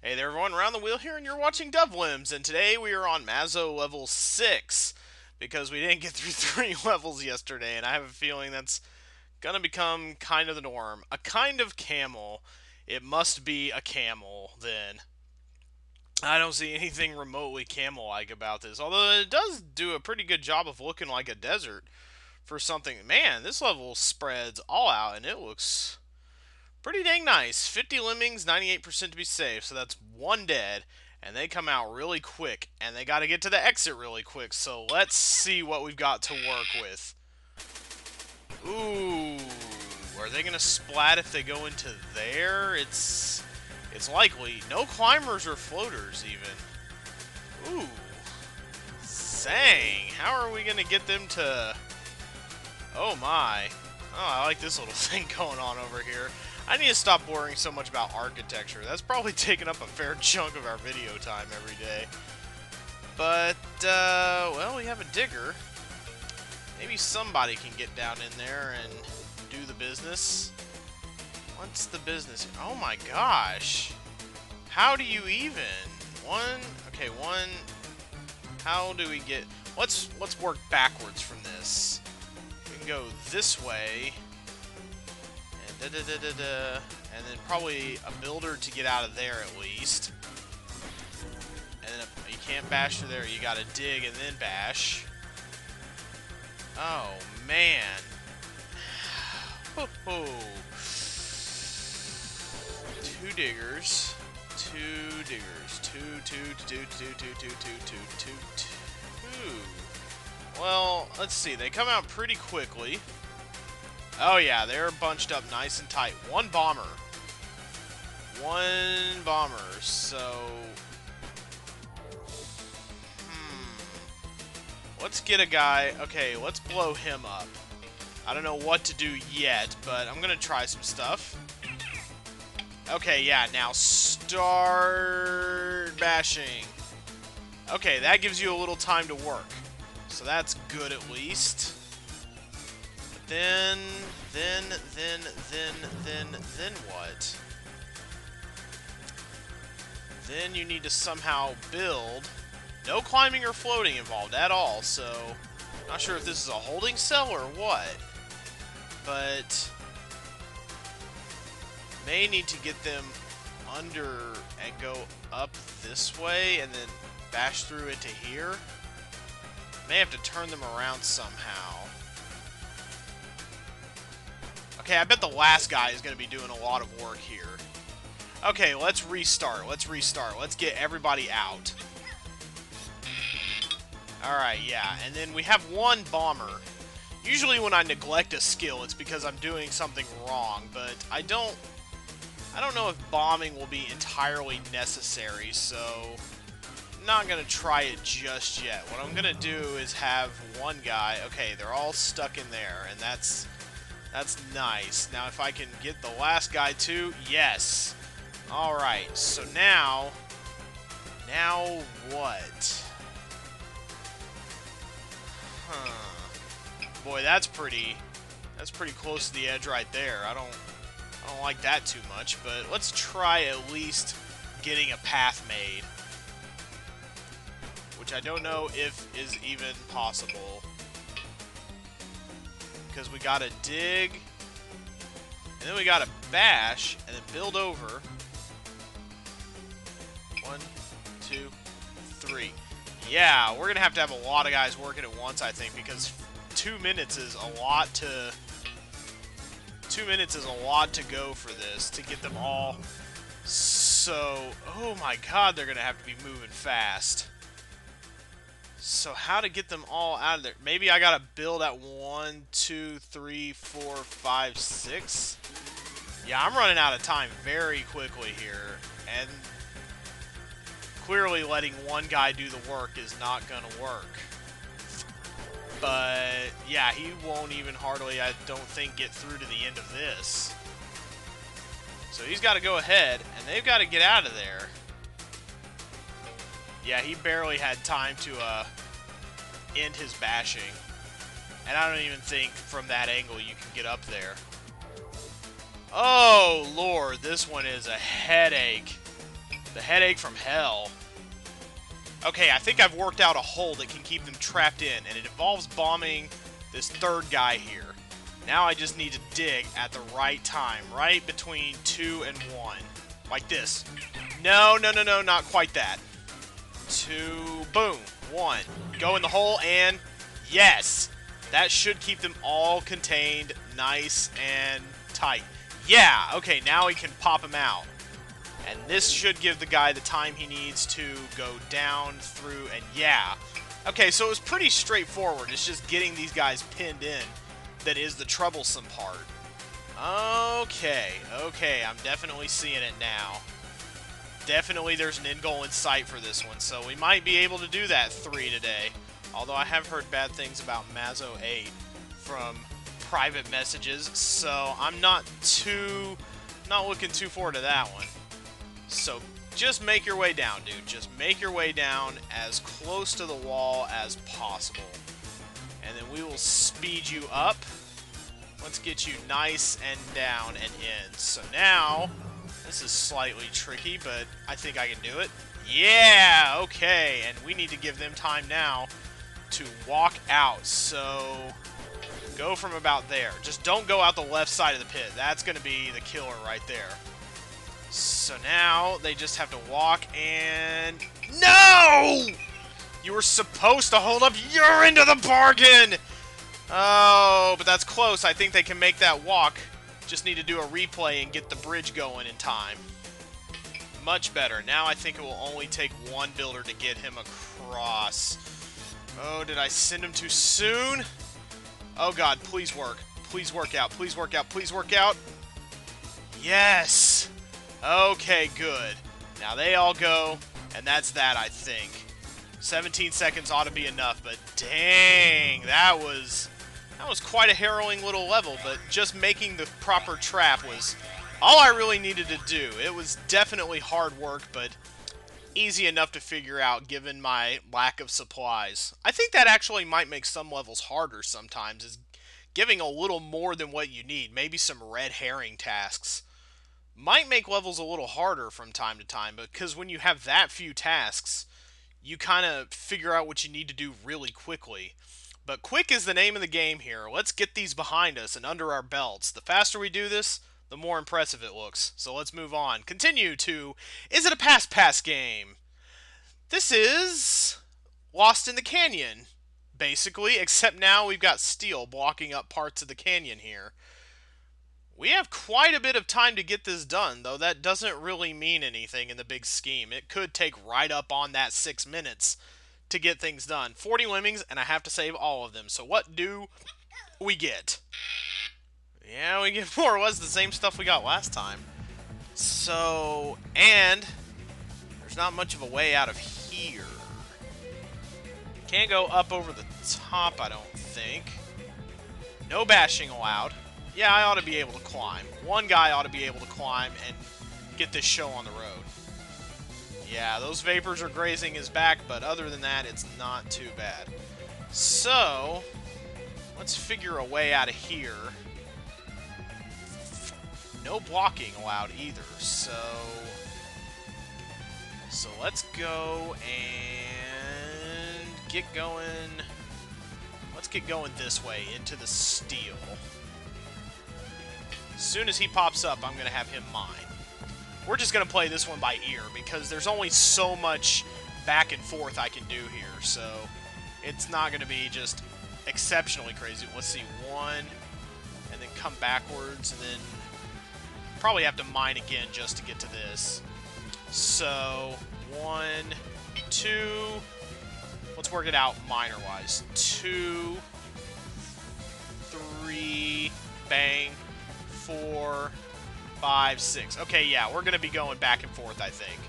Hey there everyone, Round the Wheel here, and you're watching DoveLems, and today we are on Maso level 6, because we didn't get through 3 levels yesterday, and I have a feeling that's gonna become kind of the norm. A kind of camel. It must be a camel, then. I don't see anything remotely camel-like about this, although it does do a pretty good job of looking like a desert for something. Man, this level spreads all out, and it looks pretty dang nice. 50 lemmings, 98% to be safe, so that's one dead. And they come out really quick, and they got to get to the exit really quick. So let's see what we've got to work with. Ooh, are they gonna splat if they go into there? It's likely. No climbers or floaters even. Ooh, sang. How are we gonna get them to? Oh my. Oh, I like this little thing going on over here. I need to stop worrying so much about architecture. That's probably taking up a fair chunk of our video time every day. But, well, we have a digger. Maybe somebody can get down in there and do the business. What's the business? Oh my gosh. How do you even? Okay, one. How do we get? Let's work backwards from this. We can go this way. And and then probably a builder to get out of there at least. And then if you can't bash through there, you gotta dig and then bash. Oh man. Two diggers. Two diggers. Two. Well, let's see. They come out pretty quickly. Oh yeah, they're bunched up nice and tight. One bomber. So... Let's get a guy... Okay, let's blow him up. I don't know what to do yet, but I'm gonna try some stuff. Okay, yeah, now start bashing. Okay, that gives you a little time to work. So that's good at least. Then what? Then you need to somehow build. No climbing or floating involved at all, so not sure if this is a holding cell or what. But may need to get them under and go up this way and then bash through into here. May have to turn them around somehow. Okay, I bet the last guy is going to be doing a lot of work here. Okay, let's restart. Let's get everybody out. Alright, yeah. And then we have one bomber. Usually when I neglect a skill, it's because I'm doing something wrong. But I don't know if bombing will be entirely necessary, so I'm not going to try it just yet. What I'm going to do is have one guy... Okay, they're all stuck in there, and that's nice. Now, if I can get the last guy, too, yes. Alright, so now what? Huh. Boy, that's pretty close to the edge right there. I don't like that too much, but let's try at least getting a path made. Which I don't know if is even possible. Because we gotta dig, and then we gotta bash, and then build over. 1, 2, 3. Yeah, we're gonna have to have a lot of guys working at once, I think, because 2 minutes is a lot to... 2 minutes is a lot to go for this, to get them all. So, oh my god, they're gonna have to be moving fast. So how to get them all out of there? Maybe I gotta build at 1, 2, 3, 4, 5, 6. Yeah, I'm running out of time very quickly here, and clearly letting one guy do the work is not gonna work. But yeah, he won't even hardly, I don't think, get through to the end of this. So he's got to go ahead, and they've got to get out of there. Yeah, he barely had time to end his bashing. And I don't even think from that angle you can get up there. Oh, Lord, this one is a headache. The headache from hell. Okay, I think I've worked out a hole that can keep them trapped in, and it involves bombing this third guy here. Now I just need to dig at the right time, right between 2 and 1. Like this. No, no, no, no, not quite that. 2, boom, 1. Go in the hole, and yes! That should keep them all contained, nice and tight. Yeah, okay, now he can pop them out. And this should give the guy the time he needs to go down, through, and yeah. Okay, so it was pretty straightforward. It's just getting these guys pinned in that is the troublesome part. Okay, okay, I'm definitely seeing it now. Definitely there's an end goal in sight for this one, so we might be able to do that 3 today. Although I have heard bad things about Maso 8 from private messages, so I'm not looking too forward to that one. So just make your way down, dude. Just make your way down as close to the wall as possible. And then we will speed you up. Let's get you nice and down and in. So now, this is slightly tricky, but I think I can do it. Yeah, okay. And we need to give them time now to walk out. So go from about there. Just don't go out the left side of the pit. That's going to be the killer right there. So now they just have to walk and... No! You were supposed to hold up your end of the bargain! Oh, but that's close. I think they can make that walk. Just need to do a replay and get the bridge going in time. Much better. Now I think it will only take one builder to get him across. Oh, did I send him too soon? Oh god, please work. Please work out. Please work out. Please work out. Yes! Okay, good. Now they all go, and that's that, I think. 17 seconds ought to be enough, but dang, that was quite a harrowing little level, but just making the proper trap was all I really needed to do. It was definitely hard work, but easy enough to figure out given my lack of supplies. I think that actually might make some levels harder sometimes, is giving a little more than what you need. Maybe some red herring tasks might make levels a little harder from time to time, because when you have that few tasks, you kind of figure out what you need to do really quickly. But quick is the name of the game here. Let's get these behind us and under our belts. The faster we do this, the more impressive it looks. So let's move on. Continue to, is it a pass game? This is Lost in the Canyon, basically, except now we've got steel blocking up parts of the canyon here. We have quite a bit of time to get this done, though that doesn't really mean anything in the big scheme. It could take right up on that 6 minutes to get things done. 40 lemmings, and I have to save all of them. So what do we get? Yeah, we get more or less the same stuff we got last time. So, and there's not much of a way out of here. Can't go up over the top, I don't think. No bashing allowed. Yeah, I ought to be able to climb. One guy ought to be able to climb and get this show on the road. Yeah, those vapors are grazing his back, but other than that, it's not too bad. So, let's figure a way out of here. No blocking allowed either, so let's go and get going. Let's get going this way into the steel. As soon as he pops up, I'm going to have him mine. We're just going to play this one by ear because there's only so much back and forth I can do here. So it's not going to be just exceptionally crazy. Let's see, one, and then come backwards, and then probably have to mine again just to get to this. So 1, 2, let's work it out miner-wise. 2, 3, bang. 4, 5, 6. Okay, yeah, we're going to be going back and forth, I think,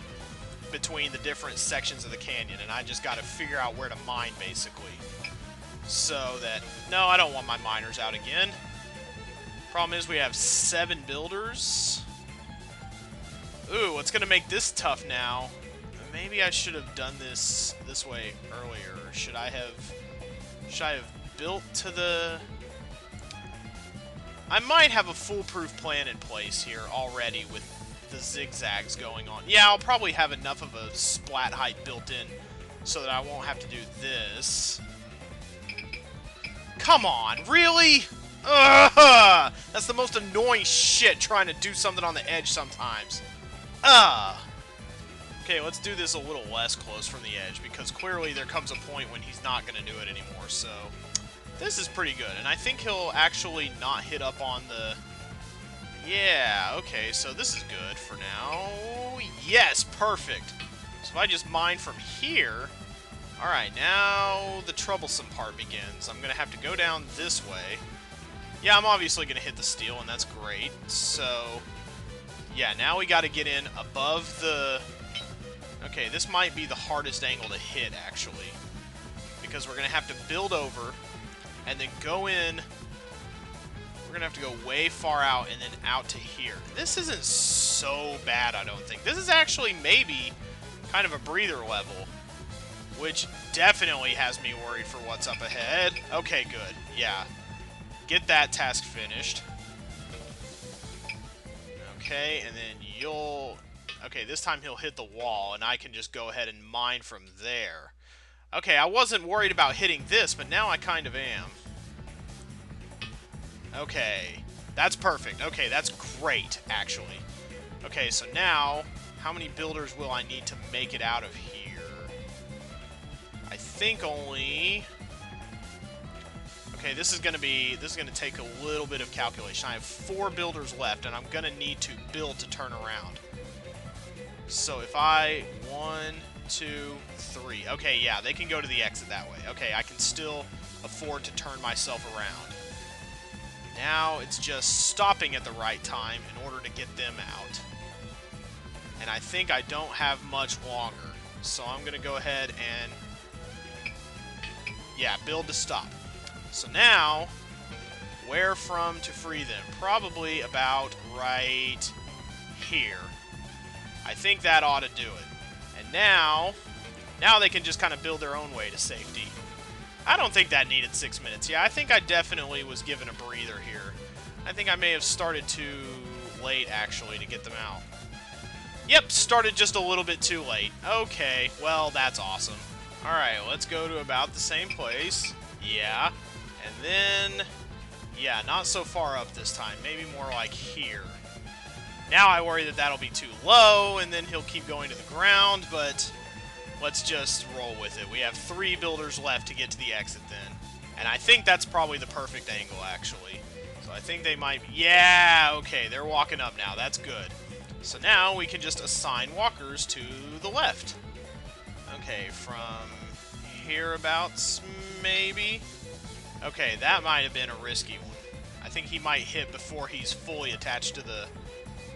between the different sections of the canyon, and I just got to figure out where to mine, basically. So that... No, I don't want my miners out again. Problem is we have 7 builders. Ooh, what's going to make this tough now? Maybe I should have done this way earlier. Should I have built to the... I might have a foolproof plan in place here already with the zigzags going on. Yeah, I'll probably have enough of a splat height built in so that I won't have to do this. Come on, really? Ugh! That's the most annoying shit, trying to do something on the edge sometimes. Ugh! Okay, let's do this a little less close from the edge, because clearly there comes a point when he's not going to do it anymore, so... This is pretty good, and I think he'll actually not hit up on the... Yeah, okay, so this is good for now. Yes, perfect! So if I just mine from here... Alright, now the troublesome part begins. I'm going to have to go down this way. Yeah, I'm obviously going to hit the steel, and that's great. So, yeah, now we got to get in above the... Okay, this might be the hardest angle to hit, actually. Because we're going to have to build over, and then go in... We're going to have to go way far out, and then out to here. This isn't so bad, I don't think. This is actually maybe kind of a breather level. Which definitely has me worried for what's up ahead. Okay, good. Yeah. Get that task finished. Okay, and then you'll... Okay, this time he'll hit the wall, and I can just go ahead and mine from there. Okay, I wasn't worried about hitting this, but now I kind of am. Okay. That's perfect. Okay, that's great, actually. Okay, so now, how many builders will I need to make it out of here? I think only... Okay, this is going to take a little bit of calculation. I have 4 builders left, and I'm going to need to build to turn around. So if I... 1, 2, 3. Okay, yeah, they can go to the exit that way. Okay, I can still afford to turn myself around. Now it's just stopping at the right time in order to get them out. And I think I don't have much longer. So I'm going to go ahead and... Yeah, build to stop. So now, where from to free them? Probably about right here. I think that ought to do it. And now they can just kind of build their own way to safety. I don't think that needed 6 minutes. Yeah, I think I definitely was given a breather here. I think I may have started too late, actually, to get them out. Yep, started just a little bit too late. Okay, well, that's awesome. Alright, let's go to about the same place. Yeah. And then... Yeah, not so far up this time. Maybe more like here. Now I worry that that'll be too low, and then he'll keep going to the ground, but... Let's just roll with it. We have 3 builders left to get to the exit then. And I think that's probably the perfect angle, actually. So I think they might... Yeah, okay, they're walking up now. That's good. So now we can just assign walkers to the left. Okay, from hereabouts, maybe? Okay, that might have been a risky one. I think he might hit before he's fully attached to the...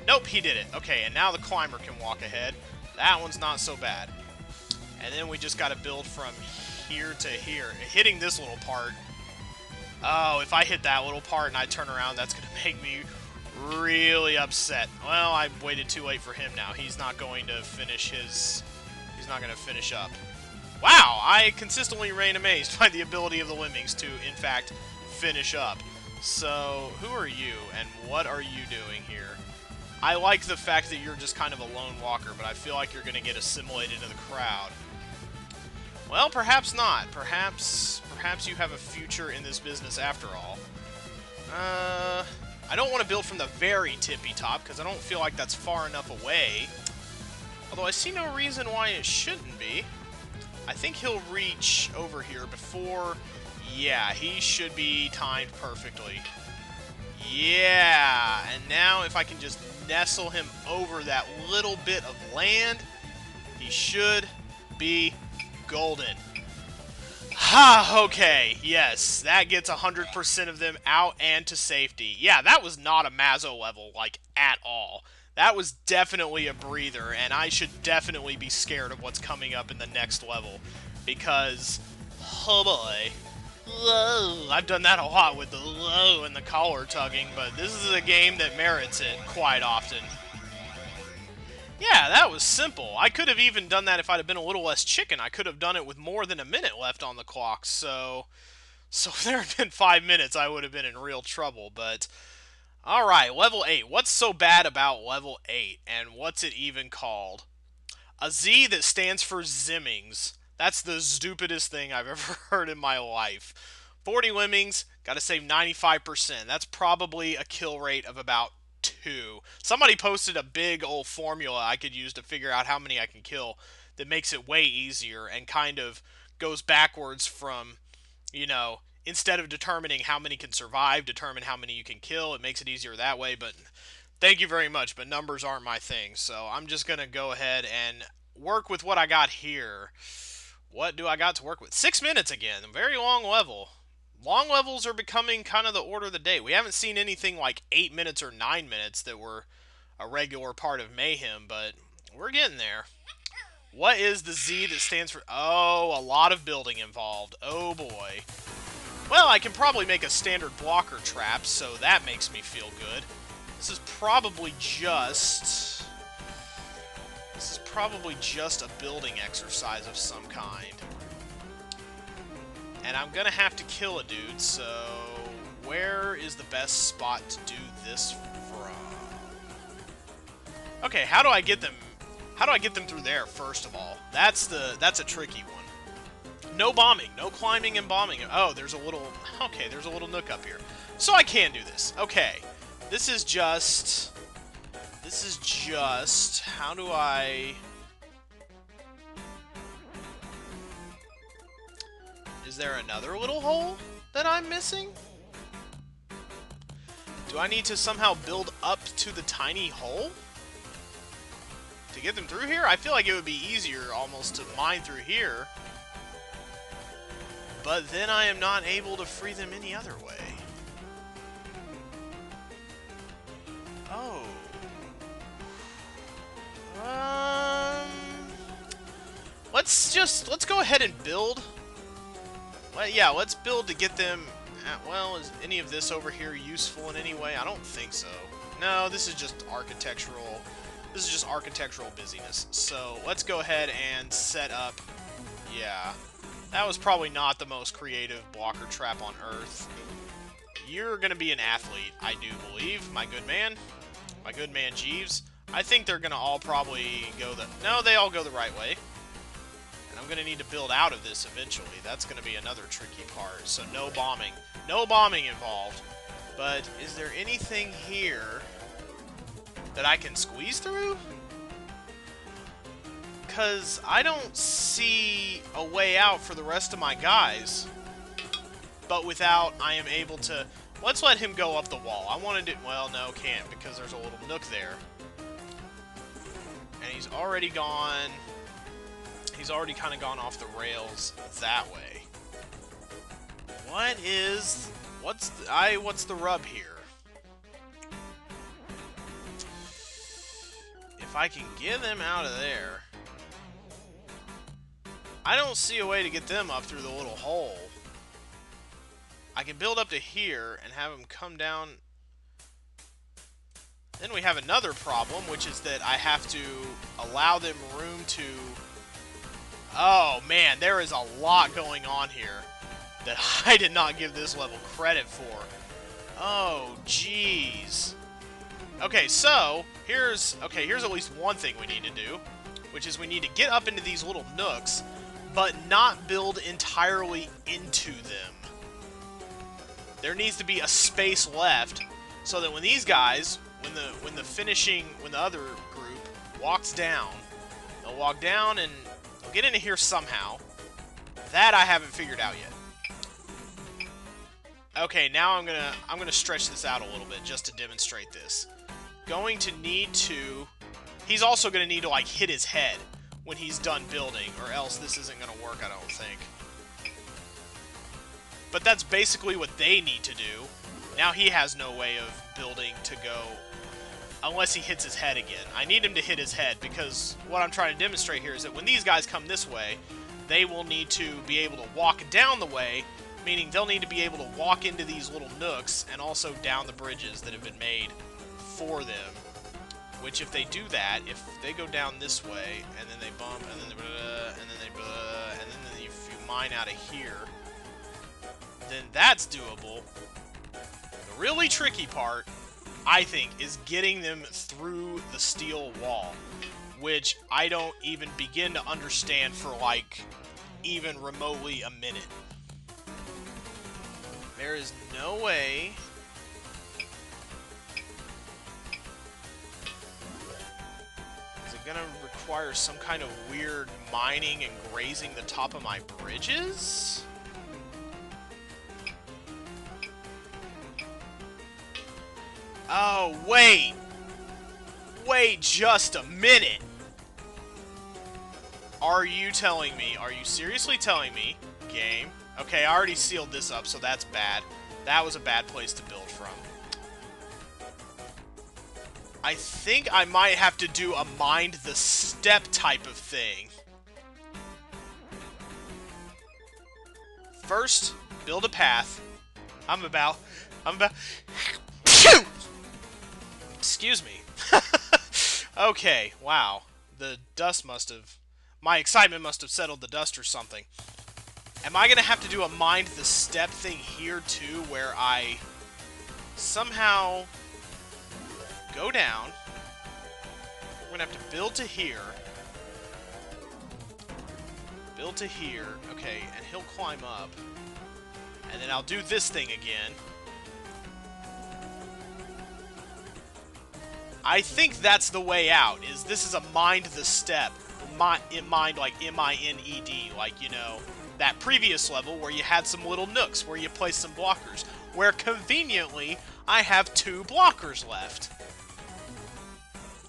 Nope, he did it. Okay, and now the climber can walk ahead. That one's not so bad. And then we just got to build from here to here. Hitting this little part... Oh, if I hit that little part and I turn around, that's going to make me really upset. Well, I waited too late for him now. He's not going to finish his... He's not going to finish up. Wow, I consistently remain amazed by the ability of the Lemmings to, in fact, finish up. So, who are you, and what are you doing here? I like the fact that you're just kind of a lone walker, but I feel like you're going to get assimilated into the crowd. Well, perhaps not. Perhaps you have a future in this business after all. I don't want to build from the very tippy top, because I don't feel like that's far enough away. Although I see no reason why it shouldn't be. I think he'll reach over here before... Yeah, he should be timed perfectly. Yeah, and now if I can just nestle him over that little bit of land, he should be golden. Ha, okay, yes, that gets 100% of them out and to safety. Yeah, that was not a Maso level, like, at all. That was definitely a breather, and I should definitely be scared of what's coming up in the next level. Because, oh boy, whoa, I've done that a lot with the low and the collar tugging, but this is a game that merits it quite often. Yeah, that was simple. I could have even done that if I'd have been a little less chicken. I could have done it with more than a minute left on the clock, so if there had been 5 minutes, I would have been in real trouble, but... Alright, level 8. What's so bad about level 8? And what's it even called? A Z that stands for Zimmings. That's the stupidest thing I've ever heard in my life. 40 lemmings, gotta save 95%. That's probably a kill rate of about 2. Somebody posted a big old formula I could use to figure out how many I can kill that makes it way easier and kind of goes backwards from, you know, instead of determining how many can survive, determine how many you can kill. It makes it easier that way, but thank you very much, but numbers aren't my thing, so I'm just going to go ahead and work with what I got here. What do I got to work with? 6 minutes again, a very long level. Long levels are becoming kind of the order of the day. We haven't seen anything like 8 minutes or 9 minutes that were a regular part of Mayhem, but we're getting there. What is the Z that stands for... Oh, a lot of building involved. Oh, boy. Well, I can probably make a standard blocker trap, so that makes me feel good. This is probably just a building exercise of some kind. And I'm gonna have to kill a dude, so where is the best spot to do this from? Okay, how do I get them through there, first of all? That's a tricky one. No bombing, no climbing and bombing. Oh, there's a little nook up here. So I can do this. Okay. This is just, how do I... Is there another little hole that I'm missing? Do I need to somehow build up to the tiny hole to get them through here? I feel like it would be easier almost to mine through here. But then I am not able to free them any other way. Oh. Let's go ahead and build. Well, yeah, let's build to get them. Well, is any of this over here useful in any way? I don't think so. No, this is just architectural. This is just architectural busyness. So let's go ahead and set up. Yeah, that was probably not the most creative blocker trap on Earth. You're gonna be an athlete, I do believe, my good man. My good man Jeeves. I think they're gonna all probably go the... No, they all go the right way. And I'm gonna need to build out of this eventually. That's gonna be another tricky part. So no bombing. No bombing involved. But is there anything here that I can squeeze through? Because I don't see a way out for the rest of my guys. But without, I am able to... Let's let him go up the wall. I wanted to... Well, no, can't, because there's a little nook there. And he's already gone... He's already kind of gone off the rails that way. What's the rub here? If I can get them out of there... I don't see a way to get them up through the little hole. I can build up to here and have them come down. Then we have another problem, which is that I have to allow them room to... Oh, man, there is a lot going on here that I did not give this level credit for. Oh, jeez. Okay, so, here's at least one thing we need to do, which is we need to get up into these little nooks, but not build entirely into them. There needs to be a space left so that when these guys, when the other group walks down, they'll walk down and they'll get into here somehow. That I haven't figured out yet. Okay, now I'm gonna stretch this out a little bit just to demonstrate this. Going to need to... He's also gonna need to, like, hit his head when he's done building, or else this isn't gonna work, I don't think. But that's basically what they need to do. Now he has no way of building to go unless he hits his head again. I need him to hit his head because what I'm trying to demonstrate here is that when these guys come this way, they will need to be able to walk down the way, meaning they'll need to be able to walk into these little nooks and also down the bridges that have been made for them. Which if they do that, if they go down this way, and then they bump, and then if you mine out of here, then that's doable. The really tricky part I think, is getting them through the steel wall, which I don't even begin to understand for, like, even remotely a minute. There is no way... Is it gonna require some kind of weird mining and grazing the top of my bridges? Oh, wait! Wait just a minute! Are you telling me, are you seriously telling me, game? Okay, I already sealed this up, so that's bad. That was a bad place to build from. I think I might have to do a mind the step type of thing. First, build a path. I'm about... Excuse me. Okay, wow. The dust must have... My excitement must have settled the dust or something. Am I going to have to do a mind the step thing here too, where I somehow go down. We're going to have to build to here. Build to here. Okay, and he'll climb up. And then I'll do this thing again. I think that's the way out, is this is a mind the step. Mind like M-I-N-E-D, like, you know, that previous level where you had some little nooks where you placed some blockers, where conveniently I have 2 blockers left.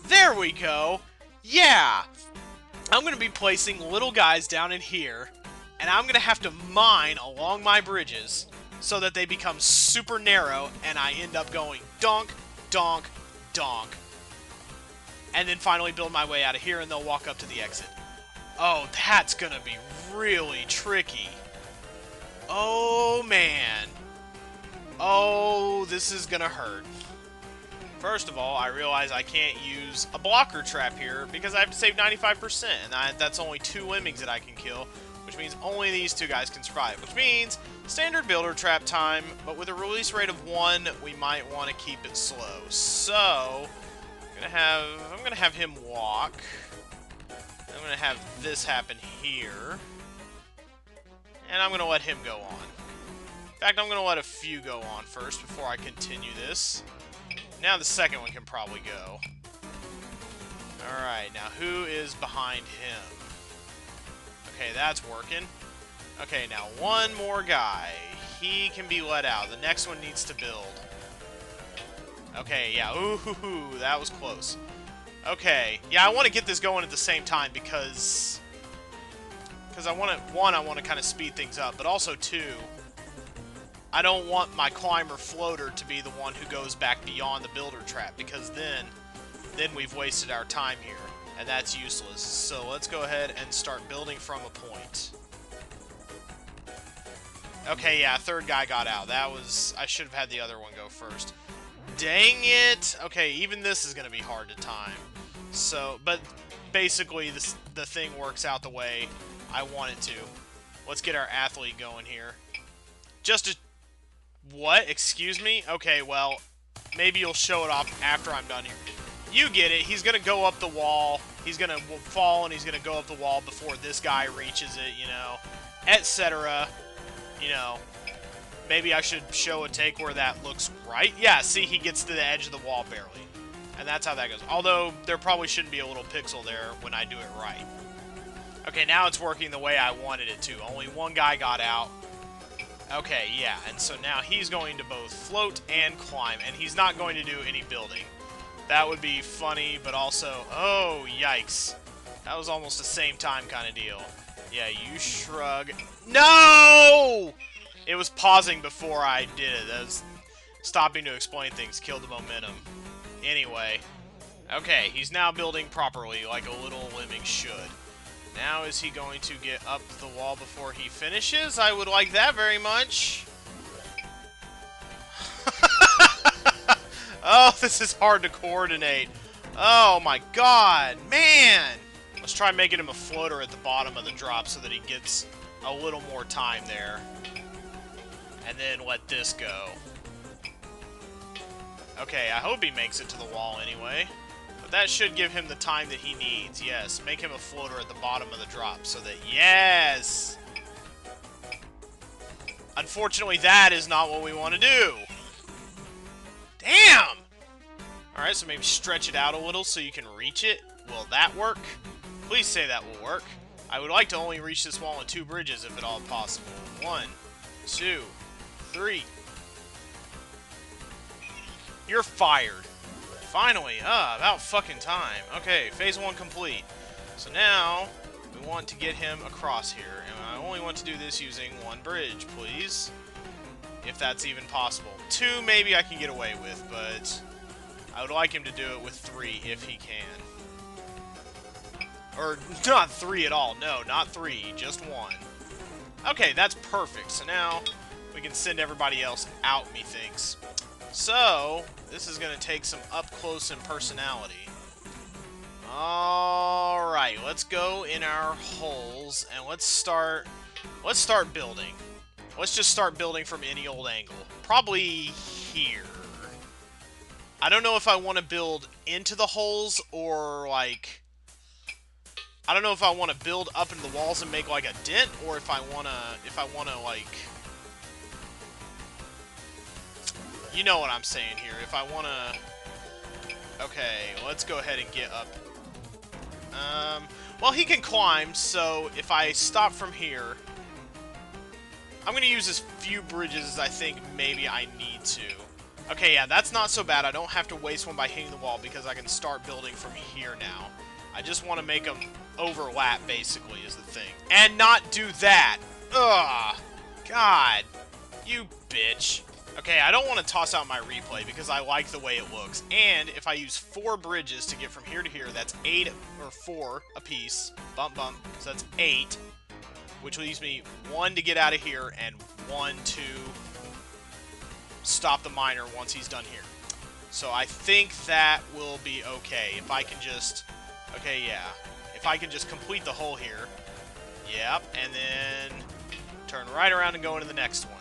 There we go. Yeah. I'm going to be placing little guys down in here, and I'm going to have to mine along my bridges so that they become super narrow, and I end up going donk, donk, donk. And then finally build my way out of here, and they'll walk up to the exit. Oh, that's gonna be really tricky. Oh, man. Oh, this is gonna hurt. First of all, I realize I can't use a blocker trap here because I have to save 95%, and that's only 2 lemmings that I can kill, which means only these 2 guys can survive, which means standard builder trap time, but with a release rate of 1, we might want to keep it slow. So... I'm gonna have him walk. I'm gonna have this happen here. And I'm gonna let him go on. In fact, I'm gonna let a few go on first before I continue this. Now the second one can probably go. Alright, now who is behind him? Okay, that's working. Okay, now one more guy. He can be let out. The next one needs to build. Okay, yeah, ooh, that was close. Okay, yeah, I want to get this going at the same time because I want to, 1, I want to kind of speed things up, but also 2, I don't want my climber floater to be the one who goes back beyond the builder trap, because then we've wasted our time here, and that's useless. So let's go ahead and start building from a point. Okay, yeah, 3rd guy got out. That was, I should have had the other one go first. Dang it! Okay, even this is going to be hard to time. So, but basically the thing works out the way I want it to. Let's get our athlete going here. Just to... What? Excuse me? Okay, well, maybe you'll show it off after I'm done here. You get it. He's going to go up the wall. He's going to fall, and he's going to go up the wall before this guy reaches it, you know, etc. You know... Maybe I should show a take where that looks right. Yeah, see, he gets to the edge of the wall barely. And that's how that goes. Although, there probably shouldn't be a little pixel there when I do it right. Okay, now it's working the way I wanted it to. Only 1 guy got out. Okay, yeah, and so now he's going to both float and climb, and he's not going to do any building. That would be funny, but also... Oh, yikes. That was almost the same time kind of deal. Yeah, you shrug. No! It was pausing before I did it. That was stopping to explain things. Killed the momentum. Anyway. Okay, he's now building properly, like a little lemming should. Now is he going to get up the wall before he finishes? I would like that very much. Oh, this is hard to coordinate. Oh my god, man! Let's try making him a floater at the bottom of the drop so that he gets a little more time there. And then let this go. Okay, I hope he makes it to the wall anyway. But that should give him the time that he needs. Yes, make him a floater at the bottom of the drop so that... Yes! Unfortunately, that is not what we want to do. Damn! Alright, so maybe stretch it out a little so you can reach it. Will that work? Please say that will work. I would like to only reach this wall in 2 bridges if at all possible. 1, 2, 3. You're fired. Finally, about fucking time. Okay, phase 1 complete. So now, we want to get him across here. And I only want to do this using 1 bridge, please. If that's even possible. 2 maybe I can get away with, but I would like him to do it with 3 if he can. Or, not 3 at all. No, not 3. Just 1. Okay, that's perfect. So now, we can send everybody else out, methinks. So, this is going to take some up-close impersonality. Alright, let's go in our holes, and let's start building. Let's just start building from any old angle. Probably here. I don't know if I want to build into the holes, or, like... I don't know if I want to build up into the walls and make, like, a dent, or if I want to, like... You know what I'm saying here. If I want to... Okay, let's go ahead and get up. Well, he can climb, so if I stop from here... I'm going to use as few bridges as I think maybe I need to. Okay, yeah, that's not so bad. I don't have to waste one by hitting the wall because I can start building from here now. I just want to make them overlap, basically, is the thing. And not do that! Ugh! God! You bitch. Okay, I don't want to toss out my replay because I like the way it looks. And if I use 4 bridges to get from here to here, that's 8 or 4 apiece. Bump, bump. So that's 8. Which leaves me 1 to get out of here and 1 to stop the miner once he's done here. So I think that will be okay. If I can just... Okay, yeah. If I can just complete the hole here. Yep, and then turn right around and go into the next one.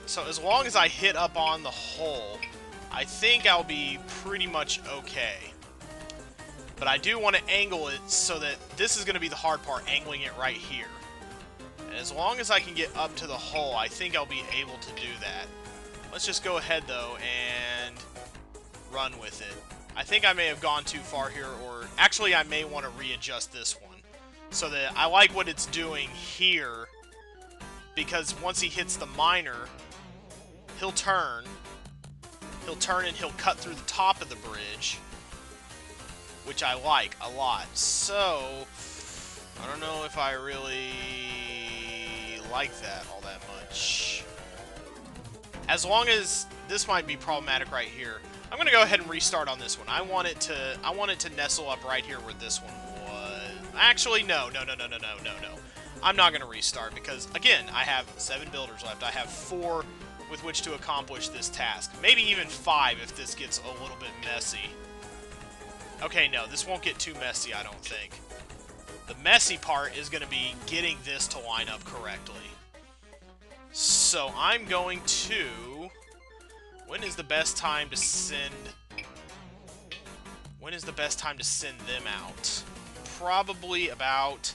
So as long as I hit up on the hole, I think I'll be pretty much okay. But I do want to angle it so that this is going to be the hard part, angling it right here. And as long as I can get up to the hole, I think I'll be able to do that. Let's just go ahead, though, and run with it. I think I may have gone too far here, or actually I may want to readjust this one. So that I like what it's doing here, because once he hits the miner, he'll turn and he'll cut through the top of the bridge, which I like a lot. So, I don't know if I really like that all that much. As long as this might be problematic right here, I'm gonna go ahead and restart on this one. I want it to nestle up right here where this one was. Actually, no. I'm not gonna restart because, again, I have 7 builders left. I have 4 with which to accomplish this task. Maybe even 5 if this gets a little bit messy. Okay, no, this won't get too messy, I don't think. The messy part is going to be getting this to line up correctly. So I'm going to... When is the best time to send... When is the best time to send them out? Probably about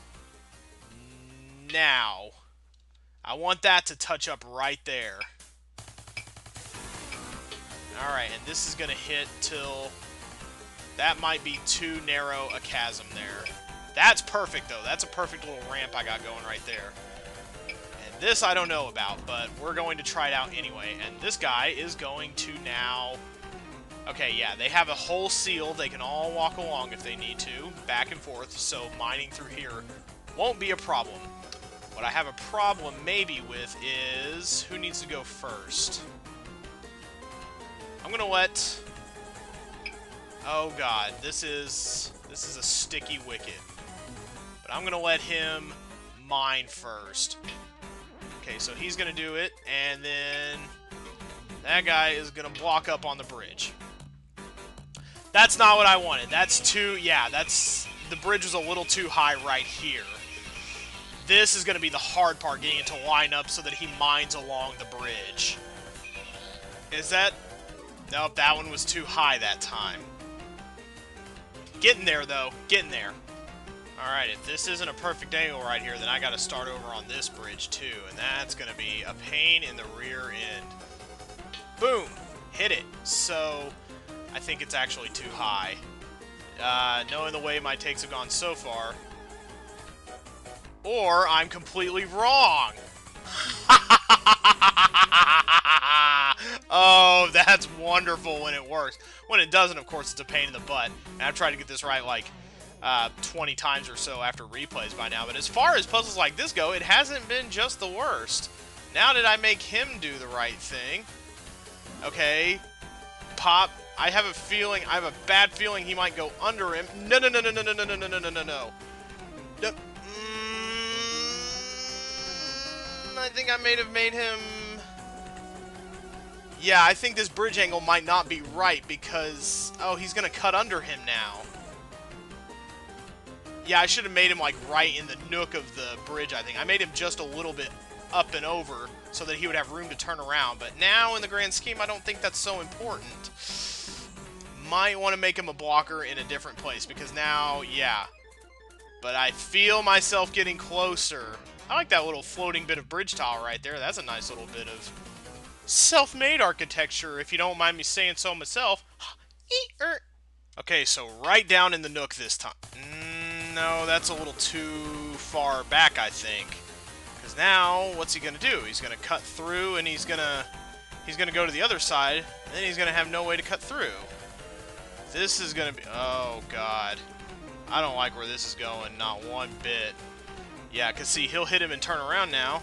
now. I want that to touch up right there. Alright, and this is going to hit till... That might be too narrow a chasm there. That's perfect, though. That's a perfect little ramp I got going right there. And this I don't know about, but we're going to try it out anyway. And this guy is going to now... Okay, yeah, they have a hole sealed. They can all walk along if they need to, back and forth, so mining through here won't be a problem. What I have a problem maybe with is... Who needs to go first? I'm gonna let... Oh god, this is a sticky wicket. But I'm gonna let him mine first. Okay, so he's gonna do it, and then that guy is gonna block up on the bridge. That's not what I wanted. That's too, yeah, the bridge was a little too high right here. This is gonna be the hard part, getting it to line up so that he mines along the bridge. Is that... Nope, that one was too high that time. Getting there, though. Getting there. Alright, if this isn't a perfect angle right here, then I gotta start over on this bridge, too. And that's gonna be a pain in the rear end. Boom! Hit it. So, I think it's actually too high. Knowing the way my takes have gone so far. Or, I'm completely wrong! Oh, that's wonderful when it works. When it doesn't, of course, it's a pain in the butt. And I've tried to get this right, like, 20 times or so after replays by now. But as far as puzzles like this go, it hasn't been just the worst. Now did I make him do the right thing? Okay. Pop. I have a bad feeling he might go under him. No. I think I may have made him... Yeah, I think this bridge angle might not be right because... Oh, he's going to cut under him now. Yeah, I should have made him, like, right in the nook of the bridge, I think. I made him just a little bit up and over so that he would have room to turn around. But now, in the grand scheme, I don't think that's so important. Might want to make him a blocker in a different place because now, yeah. But I feel myself getting closer. I like that little floating bit of bridge tile right there. That's a nice little bit of self-made architecture, if you don't mind me saying so myself. Okay, so right down in the nook this time. No, that's a little too far back, I think. Because now, what's he going to do? He's going to cut through, and he's going to go to the other side, and then he's going to have no way to cut through. This is going to be... Oh, God. I don't like where this is going, not one bit. Yeah, because, see, he'll hit him and turn around now.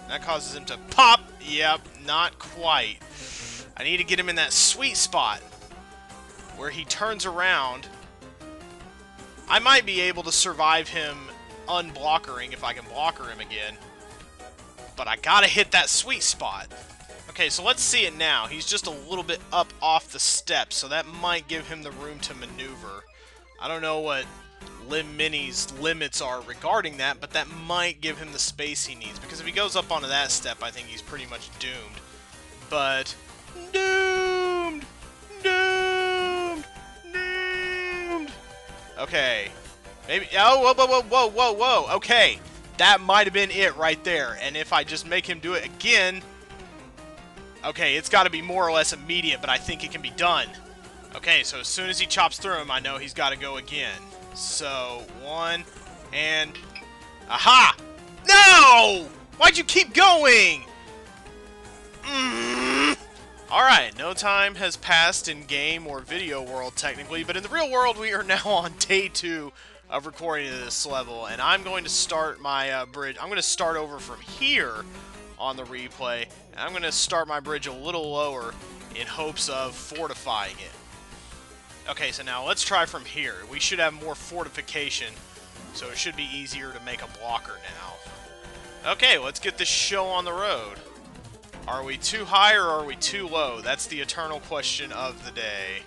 That causes him to pop. Yep, not quite. I need to get him in that sweet spot where he turns around. I might be able to survive him unblockering if I can blocker him again. But I gotta hit that sweet spot. Okay, so let's see it now. He's just a little bit up off the steps, so that might give him the room to maneuver. I don't know what Lemmings' limits are regarding that, but that might give him the space he needs. Because if he goes up onto that step, I think he's pretty much doomed. But... Doomed! Doomed! Doomed! Okay. Maybe... Oh, whoa. Okay. That might have been it right there. And if I just make him do it again... Okay, it's got to be more or less immediate, but I think it can be done. Okay, so as soon as he chops through him, I know he's got to go again. So, one, and... Aha! No! Why'd you keep going? Alright, no time has passed in game or video world, technically, but in the real world, we are now on day 2 of recording this level, and I'm going to start my bridge. I'm going to start over from here on the replay, and I'm going to start my bridge a little lower in hopes of fortifying it. Okay, so now let's try from here. We should have more fortification, so it should be easier to make a blocker now. Okay, let's get this show on the road. Are we too high or are we too low? That's the eternal question of the day.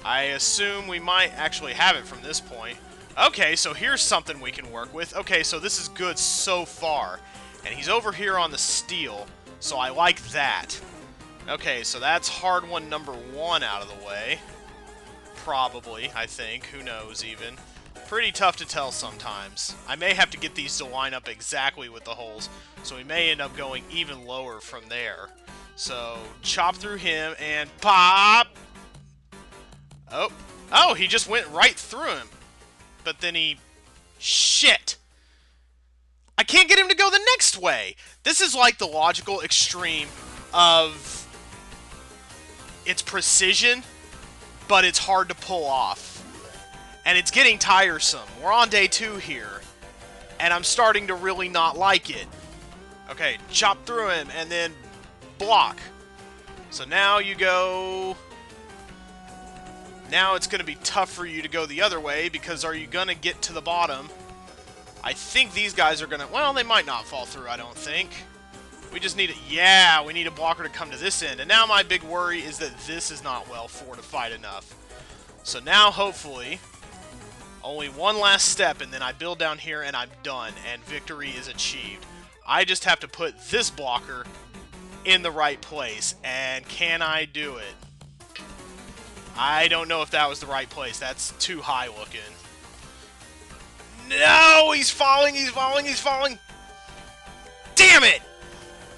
I assume we might actually have it from this point. Okay, so here's something we can work with. Okay, so this is good so far. And he's over here on the steel, so I like that. Okay, so that's hard one number 1 out of the way. Probably, I think. Who knows, even. Pretty tough to tell sometimes. I may have to get these to line up exactly with the holes, so we may end up going even lower from there. So, chop through him and pop! Oh, he just went right through him. But then he... Shit! I can't get him to go the next way! This is like the logical extreme of... It's precision, but it's hard to pull off. And it's getting tiresome. We're on day 2 here, and I'm starting to really not like it. Okay, chop through him, and then block. So now you go... Now it's going to be tough for you to go the other way, because are you going to get to the bottom? I think these guys are going to... Well, they might not fall through, I don't think. We just need... Yeah, we need a blocker to come to this end. And now my big worry is that this is not well fortified enough. So now, hopefully, only one last step, and then I build down here, and I'm done, and victory is achieved. I just have to put this blocker in the right place. And can I do it? I don't know if that was the right place. That's too high looking. No! He's falling, he's falling, he's falling! Damn it!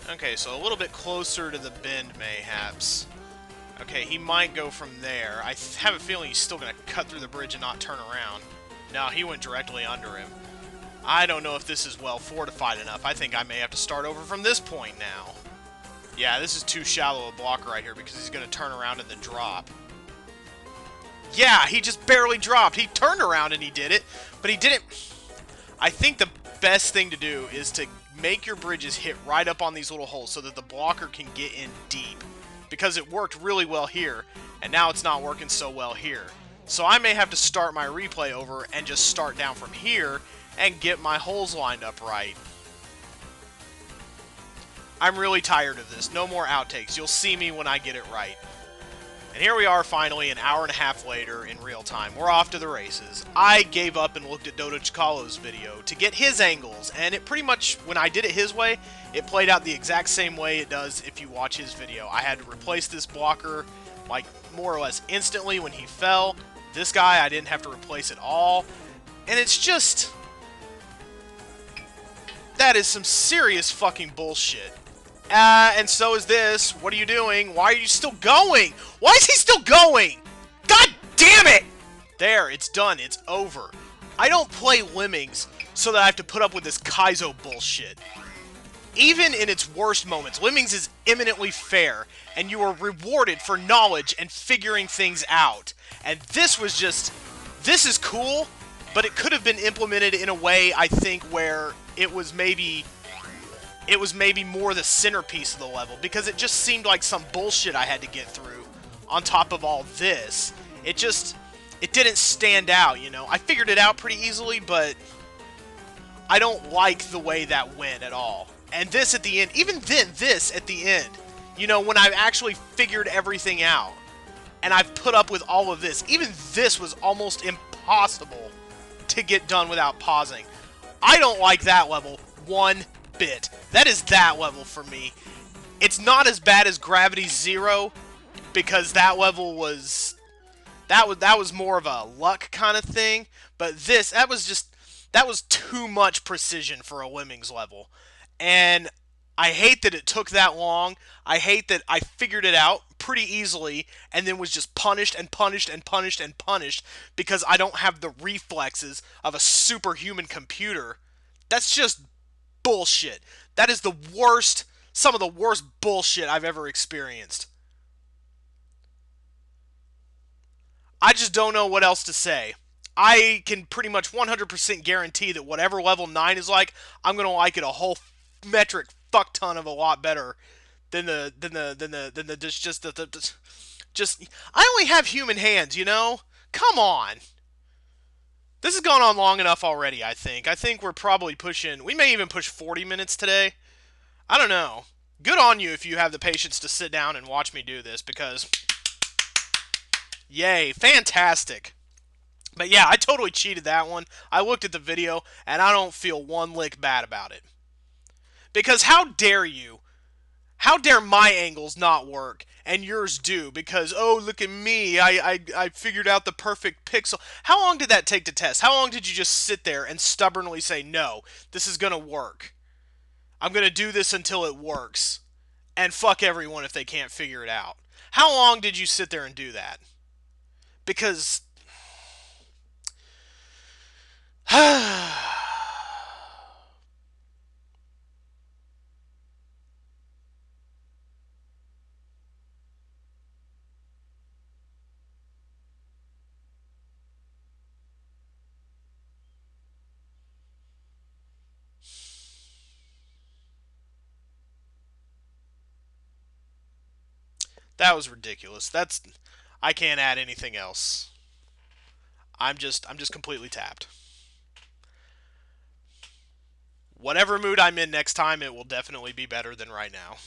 Okay, so a little bit closer to the bend, mayhaps. Okay, he might go from there. I have a feeling he's still going to cut through the bridge and not turn around. No, he went directly under him. I don't know if this is well fortified enough. I think I may have to start over from this point now. Yeah, this is too shallow a block right here because he's going to turn around and then drop. Yeah, he just barely dropped. He turned around and he did it, but he didn't. I think the best thing to do is to make your bridges hit right up on these little holes so that the blocker can get in deep. Because it worked really well here, and now it's not working so well here. So I may have to start my replay over and just start down from here and get my holes lined up right. I'm really tired of this. No more outtakes. You'll see me when I get it right. And here we are finally, an hour and a half later in real time. We're off to the races. I gave up and looked at Dodo Chikalo's video to get his angles, and it pretty much, when I did it his way, it played out the exact same way it does if you watch his video. I had to replace this blocker, like, more or less instantly when he fell. This guy, I didn't have to replace at all. And it's just... that is some serious fucking bullshit. And so is this. What are you doing? Why are you still going? Why is he still going? God damn it! There, it's done. It's over. I don't play Lemmings so that I have to put up with this Kaizo bullshit. Even in its worst moments, Lemmings is eminently fair, and you are rewarded for knowledge and figuring things out. And this was just... this is cool, but it could have been implemented in a way, I think, where it was maybe more the centerpiece of the level, because it just seemed like some bullshit I had to get through on top of all this. It didn't stand out, you know. I figured it out pretty easily, but I don't like the way that went at all. And this at the end, even then, this at the end, you know, when I've actually figured everything out, and I've put up with all of this, even this was almost impossible to get done without pausing. I don't like that level one bit. That is that level for me. It's not as bad as Gravity Zero, because that level was... that was more of a luck kind of thing, but that was too much precision for a Lemmings level. And I hate that it took that long. I hate that I figured it out pretty easily and then was just punished and punished and punished and punished because I don't have the reflexes of a superhuman computer. That's just bullshit. That is the worst, some of the worst bullshit I've ever experienced. I just don't know what else to say. I can pretty much 100% guarantee that whatever level 9 is like, I'm going to like it a whole metric fuck ton of a lot better than just I only have human hands, you know? Come on. This has gone on long enough already, I think. I think we're probably pushing, we may even push 40 minutes today. I don't know. Good on you if you have the patience to sit down and watch me do this, because yay, fantastic. But yeah, I totally cheated that one. I looked at the video, and I don't feel one lick bad about it. Because how dare you? How dare my angles not work, and yours do? Because, oh, look at me, I figured out the perfect pixel. How long did that take to test? How long did you just sit there and stubbornly say, no, this is going to work? I'm going to do this until it works. And fuck everyone if they can't figure it out. How long did you sit there and do that? Because... that was ridiculous. I can't add anything else. I'm just completely tapped. Whatever mood I'm in next time, it will definitely be better than right now.